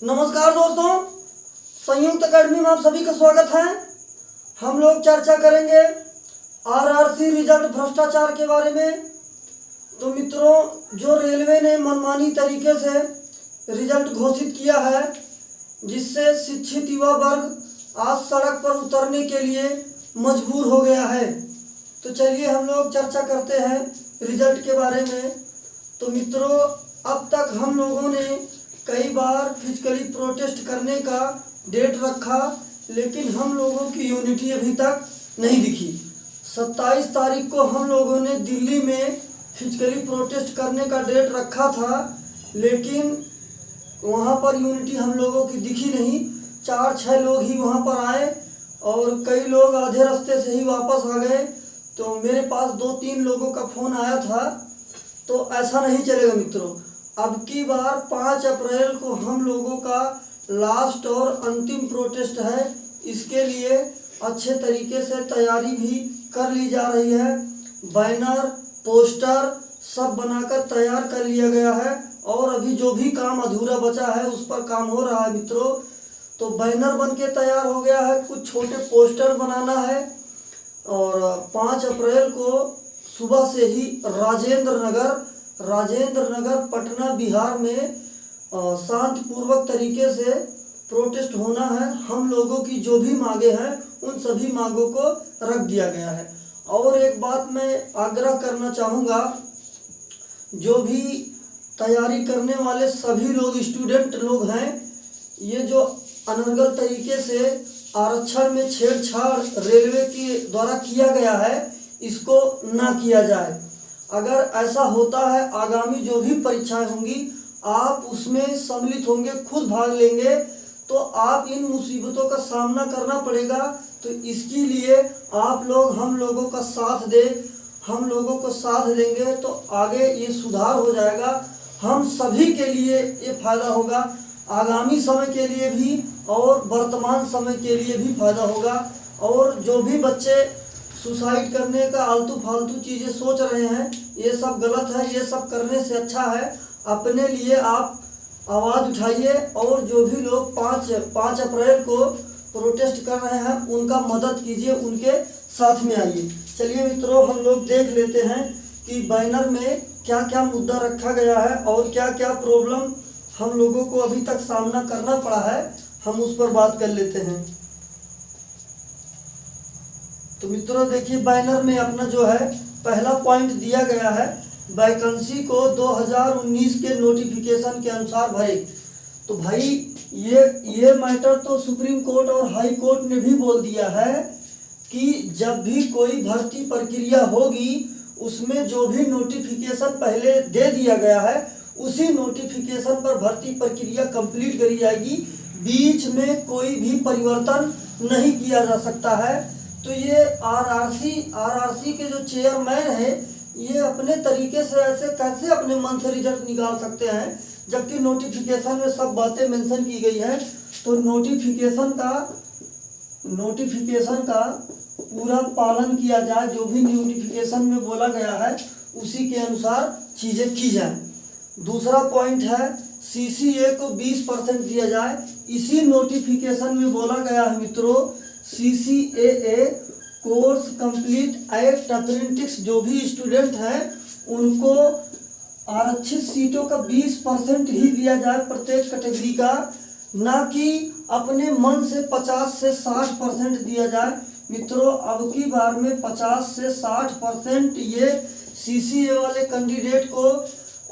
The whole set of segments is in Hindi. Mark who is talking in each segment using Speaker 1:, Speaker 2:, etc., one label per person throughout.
Speaker 1: नमस्कार दोस्तों, संयुक्त अकेडमी में आप सभी का स्वागत है। हम लोग चर्चा करेंगे आरआरसी रिजल्ट भ्रष्टाचार के बारे में। तो मित्रों, जो रेलवे ने मनमानी तरीके से रिजल्ट घोषित किया है, जिससे शिक्षित युवा वर्ग आज सड़क पर उतरने के लिए मजबूर हो गया है। तो चलिए हम लोग चर्चा करते हैं रिजल्ट के बारे में। तो मित्रों, अब तक हम लोगों ने कई बार फिजिकली प्रोटेस्ट करने का डेट रखा, लेकिन हम लोगों की यूनिटी अभी तक नहीं दिखी। 27 तारीख को हम लोगों ने दिल्ली में फिजिकली प्रोटेस्ट करने का डेट रखा था, लेकिन वहाँ पर यूनिटी हम लोगों की दिखी नहीं। 4-6 लोग ही वहाँ पर आए और कई लोग आधे रास्ते से ही वापस आ गए। तो मेरे पास 2-3 लोगों का फ़ोन आया था। तो ऐसा नहीं चलेगा मित्रों। अब की बार 5 अप्रैल को हम लोगों का लास्ट और अंतिम प्रोटेस्ट है। इसके लिए अच्छे तरीके से तैयारी भी कर ली जा रही है। बैनर, पोस्टर सब बनाकर तैयार कर लिया गया है और अभी जो भी काम अधूरा बचा है उस पर काम हो रहा है मित्रों। तो बैनर बन के तैयार हो गया है, कुछ छोटे पोस्टर बनाना है और 5 अप्रैल को सुबह से ही राजेंद्र नगर पटना बिहार में शांतिपूर्वक तरीके से प्रोटेस्ट होना है। हम लोगों की जो भी मांगे हैं उन सभी मांगों को रख दिया गया है। और एक बात मैं आग्रह करना चाहूँगा, जो भी तैयारी करने वाले सभी लोग स्टूडेंट लोग हैं, ये जो अनर्गल तरीके से आरक्षण में छेड़छाड़ रेलवे के द्वारा किया गया है, इसको ना किया जाए। अगर ऐसा होता है, आगामी जो भी परीक्षाएं होंगी आप उसमें सम्मिलित होंगे, खुद भाग लेंगे, तो आप इन मुसीबतों का सामना करना पड़ेगा। तो इसके लिए आप लोग हम लोगों का साथ दें, हम लोगों को साथ देंगे तो आगे ये सुधार हो जाएगा। हम सभी के लिए ये फायदा होगा, आगामी समय के लिए भी और वर्तमान समय के लिए भी फायदा होगा। और जो भी बच्चे सुसाइड करने का आलतू फालतू चीज़ें सोच रहे हैं, ये सब गलत है। ये सब करने से अच्छा है अपने लिए आप आवाज़ उठाइए और जो भी लोग 5 अप्रैल को प्रोटेस्ट कर रहे हैं उनका मदद कीजिए, उनके साथ में आइए। चलिए मित्रों, हम लोग देख लेते हैं कि बैनर में क्या क्या मुद्दा रखा गया है और क्या क्या प्रॉब्लम हम लोगों को अभी तक सामना करना पड़ा है, हम उस पर बात कर लेते हैं। तो मित्रों देखिए, बैनर में अपना जो है पहला पॉइंट दिया गया है, वैकेंसी को 2019 के नोटिफिकेशन के अनुसार भरे। तो भाई ये मैटर तो सुप्रीम कोर्ट और हाई कोर्ट ने भी बोल दिया है कि जब भी कोई भर्ती प्रक्रिया होगी उसमें जो भी नोटिफिकेशन पहले दे दिया गया है उसी नोटिफिकेशन पर भर्ती प्रक्रिया कंप्लीट करी जाएगी। बीच में कोई भी परिवर्तन नहीं किया जा सकता है। तो ये आरआरसी के जो चेयरमैन हैं, ये अपने तरीके से ऐसे कैसे अपने मन से रिजल्ट निकाल सकते हैं, जबकि नोटिफिकेशन में सब बातें मेंशन की गई है। तो नोटिफिकेशन का पूरा पालन किया जाए, जो भी नोटिफिकेशन में बोला गया है उसी के अनुसार चीज़ें की जाए। दूसरा पॉइंट है, सीसीए को 20% दिया जाए। इसी नोटिफिकेशन में बोला गया है मित्रों, CCAA course complete act apprentice जो भी स्टूडेंट हैं उनको आरक्षित सीटों का 20% ही दिया जाए प्रत्येक कैटेगरी का, ना कि अपने मन से 50 से 60% दिया जाए। मित्रों, अब की बार में 50 से 60% ये CCA वाले कैंडिडेट को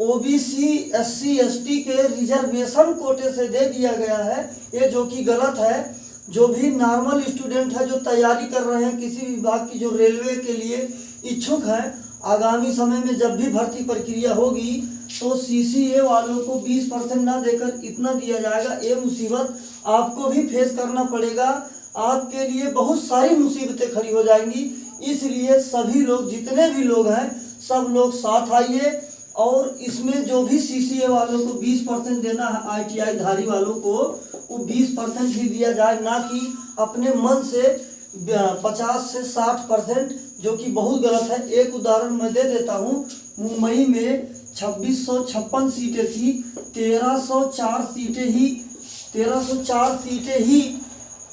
Speaker 1: OBC SC ST के रिजर्वेशन कोटे से दे दिया गया है, ये जो कि गलत है। जो भी नॉर्मल स्टूडेंट है जो तैयारी कर रहे हैं किसी विभाग की, जो रेलवे के लिए इच्छुक हैं, आगामी समय में जब भी भर्ती प्रक्रिया होगी तो CCA वालों को 20% ना देकर इतना दिया जाएगा। ये मुसीबत आपको भी फेस करना पड़ेगा, आपके लिए बहुत सारी मुसीबतें खड़ी हो जाएंगी। इसलिए सभी लोग, जितने भी लोग हैं, सब लोग साथ आइए और इसमें जो भी CCA वालों को 20% देना है, ITI धारी वालों को वो 20% ही दिया जाए, ना कि अपने मन से 50 से 60%, जो कि बहुत गलत है। एक उदाहरण मैं दे देता हूँ, मुंबई में 2656 सीटें थी, 1304 सीटें ही 1304 सीटें ही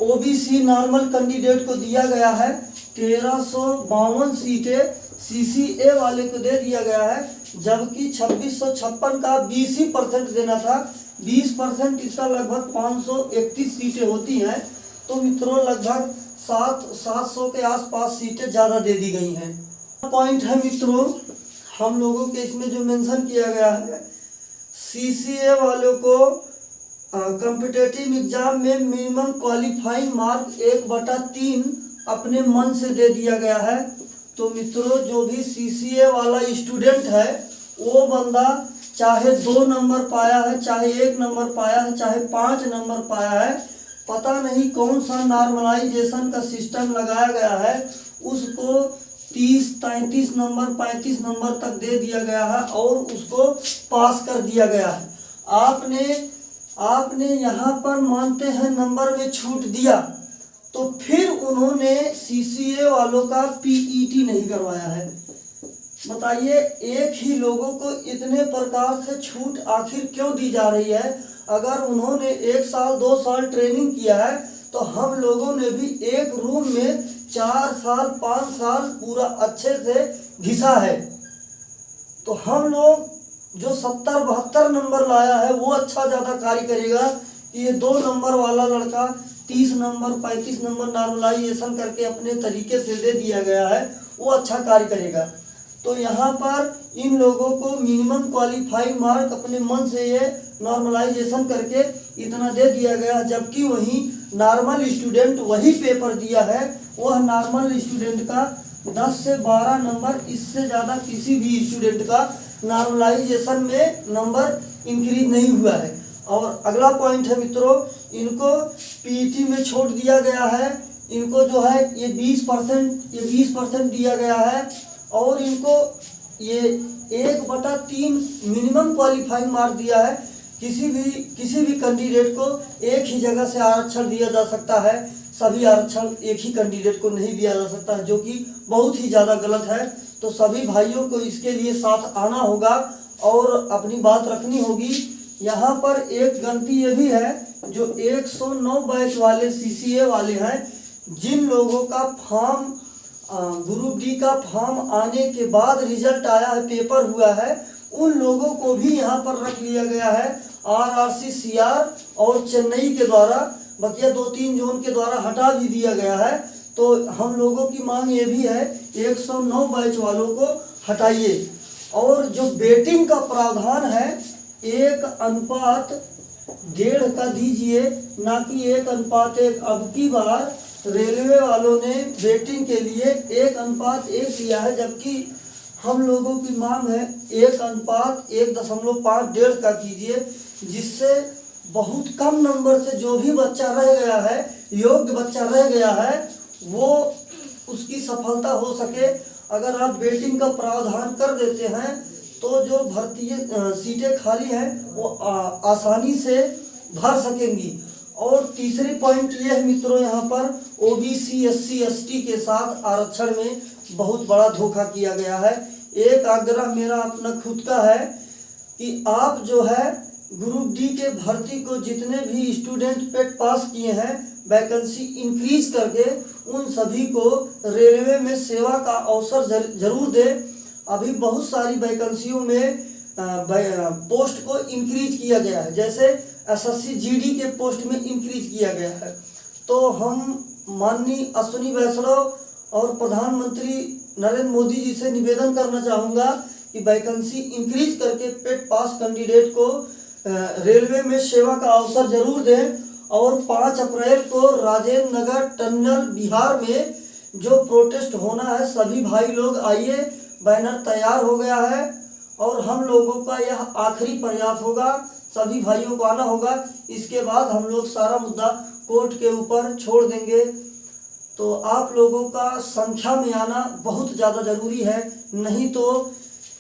Speaker 1: ओबीसी नॉर्मल कैंडिडेट को दिया गया है, 1352 सीटें सीसीए वाले को दे दिया गया है, जबकि 2656 का 20% देना था। 20% इसका लगभग 531 सीटें होती हैं। तो मित्रों लगभग 700 के आसपास सीटें ज़्यादा दे दी गई हैं। पॉइंट है मित्रों हम लोगों के इसमें जो मेंशन किया गया है, सीसीए वालों को कॉम्पिटिटिव एग्जाम में मिनिमम क्वालिफाइंग मार्क 1/3 अपने मन से दे दिया गया है। तो मित्रों जो भी सीसीए वाला स्टूडेंट है वो बंदा चाहे 2 नंबर पाया है, चाहे 1 नंबर पाया है, चाहे 5 नंबर पाया है, पता नहीं कौन सा नॉर्मलाइजेशन का सिस्टम लगाया गया है, उसको 30, 33 नंबर, 35 नंबर तक दे दिया गया है और उसको पास कर दिया गया है। आपने यहाँ पर मानते हैं नंबर में छूट दिया, तो फिर उन्होंने सीसीए वालों का पीईटी नहीं करवाया है। बताइए एक ही लोगों को इतने प्रकार से छूट आखिर क्यों दी जा रही है? अगर उन्होंने 1 साल 2 साल ट्रेनिंग किया है तो हम लोगों ने भी एक रूम में 4 साल 5 साल पूरा अच्छे से घिसा है। तो हम लोग जो 70-72 नंबर लाया है वो अच्छा ज़्यादा कार्य करेगा कि ये 2 नंबर वाला लड़का 30 नंबर 35 नंबर नॉर्मलाइजेशन करके अपने तरीके से दे दिया गया है, वो अच्छा कार्य करेगा। तो यहाँ पर इन लोगों को मिनिमम क्वालिफाइंग मार्क अपने मन से ये नॉर्मलाइजेशन करके इतना दे दिया गया, जबकि वही नॉर्मल स्टूडेंट वही पेपर दिया है, वह नॉर्मल स्टूडेंट का 10 से 12 नंबर, इससे ज़्यादा किसी भी स्टूडेंट का नॉर्मलाइजेशन में नंबर इंक्रीज नहीं हुआ है। और अगला पॉइंट है मित्रों, इनको पीईटी में छूट दिया गया है, इनको जो है ये 20% दिया गया है और इनको ये 1/3 मिनिमम क्वालिफाइंग मार्क दिया है। किसी भी कैंडिडेट को एक ही जगह से आरक्षण दिया जा सकता है, सभी आरक्षण एक ही कैंडिडेट को नहीं दिया जा सकता है, जो कि बहुत ही ज़्यादा गलत है। तो सभी भाइयों को इसके लिए साथ आना होगा और अपनी बात रखनी होगी। यहाँ पर एक गलती ये भी है, जो 109 बैच वाले सीसीए वाले हैं, जिन लोगों का फॉर्म ग्रुप डी का फॉर्म आने के बाद रिजल्ट आया है, पेपर हुआ है, उन लोगों को भी यहाँ पर रख लिया गया है आरआरसी, सीआर और चेन्नई के द्वारा, बकिया 2-3 जोन के द्वारा हटा भी दिया गया है। तो हम लोगों की मांग ये भी है 109 बैच वालों को हटाइए। और जो बेटिंग का प्रावधान है 1:1.5 का दीजिए, ना कि 1:1। अब की बार रेलवे वालों ने बेटिंग के लिए 1:1 दिया है, जबकि हम लोगों की मांग है 1:1.5 का कीजिए, जिससे बहुत कम नंबर से जो भी बच्चा रह गया है, योग्य बच्चा रह गया है, वो उसकी सफलता हो सके। अगर आप बेटिंग का प्रावधान कर देते हैं तो जो भर्ती सीटें खाली हैं वो आसानी से भर सकेंगी। और तीसरी पॉइंट ये है मित्रों, यहाँ पर ओबीसी SC ST के साथ आरक्षण में बहुत बड़ा धोखा किया गया है। एक आग्रह मेरा अपना खुद का है कि आप जो है ग्रुप डी के भर्ती को जितने भी स्टूडेंट पेट पास किए हैं, वैकेंसी इंक्रीज करके उन सभी को रेलवे में सेवा का अवसर जरूर दें। अभी बहुत सारी वैकेंसियों में पोस्ट को इंक्रीज किया गया है, जैसे SSC GD के पोस्ट में इंक्रीज किया गया है। तो हम माननीय अश्विनी वैष्णव और प्रधानमंत्री नरेंद्र मोदी जी से निवेदन करना चाहूँगा कि वैकेंसी इंक्रीज करके पेट पास कैंडिडेट को रेलवे में सेवा का अवसर जरूर दें। और 5 अप्रैल को राजेंद्र नगर टनल बिहार में जो प्रोटेस्ट होना है, सभी भाई लोग आइए, बैनर तैयार हो गया है और हम लोगों का यह आखिरी प्रयास होगा, सभी भाइयों को आना होगा। इसके बाद हम लोग सारा मुद्दा कोर्ट के ऊपर छोड़ देंगे। तो आप लोगों का संख्या में आना बहुत ज़्यादा ज़रूरी है, नहीं तो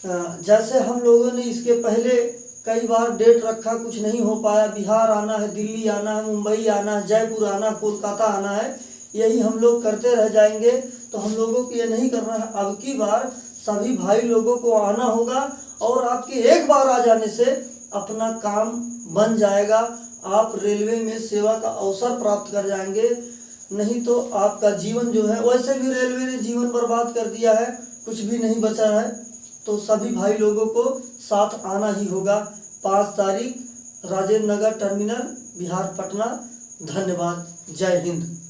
Speaker 1: जैसे हम लोगों ने इसके पहले कई बार डेट रखा, कुछ नहीं हो पाया। बिहार आना है, दिल्ली आना है, मुंबई आना है, जयपुर आना, कोलकाता आना है, यही हम लोग करते रह जाएंगे। तो हम लोगों को ये नहीं करना है। अब की बार सभी भाई लोगों को आना होगा और आपके एक बार आ जाने से अपना काम बन जाएगा। आप रेलवे में सेवा का अवसर प्राप्त कर जाएंगे। नहीं तो आपका जीवन जो है, वैसे भी रेलवे ने जीवन बर्बाद कर दिया है, कुछ भी नहीं बचा है। तो सभी भाई लोगों को साथ आना ही होगा। 5 तारीख राजेंद्र नगर टर्मिनल, बिहार, पटना। धन्यवाद। जय हिंद।